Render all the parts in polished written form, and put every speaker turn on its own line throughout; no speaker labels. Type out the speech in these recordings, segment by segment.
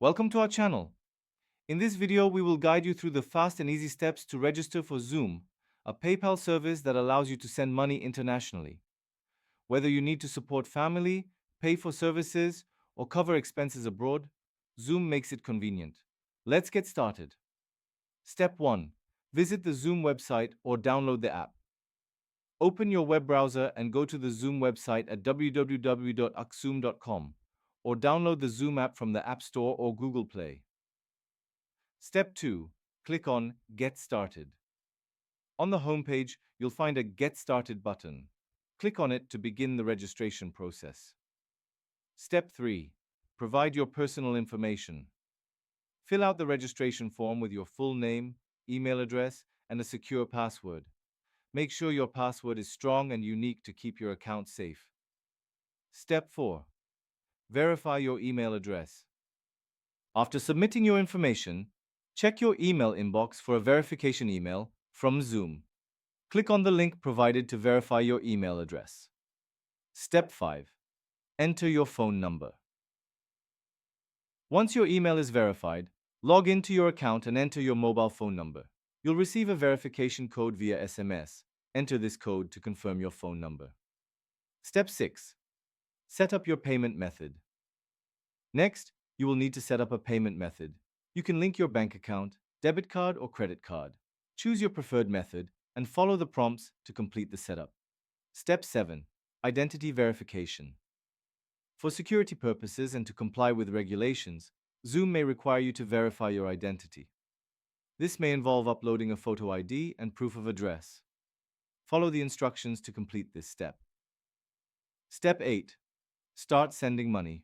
Welcome to our channel. In this video, we will guide you through the fast and easy steps to register for Xoom, a PayPal service that allows you to send money internationally. Whether you need to support family, pay for services, or cover expenses abroad, Xoom makes it convenient. Let's get started. Step 1. Visit the Xoom website or download the app. Open your web browser and go to the Xoom website at www.xoom.com or download the Xoom app from the App Store or Google Play. Step 2. Click on Get Started. On the homepage, you'll find a Get Started button. Click on it to begin the registration process. Step 3. Provide your personal information. Fill out the registration form with your full name, email address, and a secure password. Make sure your password is strong and unique to keep your account safe. Step 4. Verify your email address. After submitting your information, check your email inbox for a verification email from Xoom. Click on the link provided to verify your email address. Step 5. Enter your phone number. Once your email is verified, log into your account and enter your mobile phone number. You'll receive a verification code via SMS. Enter this code to confirm your phone number. Step 6. Set up your payment method. Next, you will need to set up a payment method. You can link your bank account, debit card, or credit card. Choose your preferred method and follow the prompts to complete the setup. Step 7. Identity verification. For security purposes and to comply with regulations, Xoom may require you to verify your identity. This may involve uploading a photo ID and proof of address. Follow the instructions to complete this step. Step 8. Start sending money.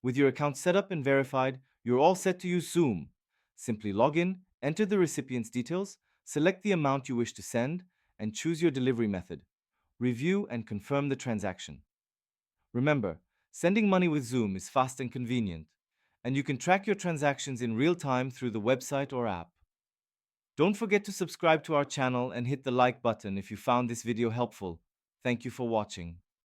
With your account set up and verified, you're all set to use Xoom. Simply log in, enter the recipient's details, select the amount you wish to send, and choose your delivery method. Review and confirm the transaction. Remember, sending money with Xoom is fast and convenient, and you can track your transactions in real time through the website or app. Don't forget to subscribe to our channel and hit the like button if you found this video helpful. Thank you for watching.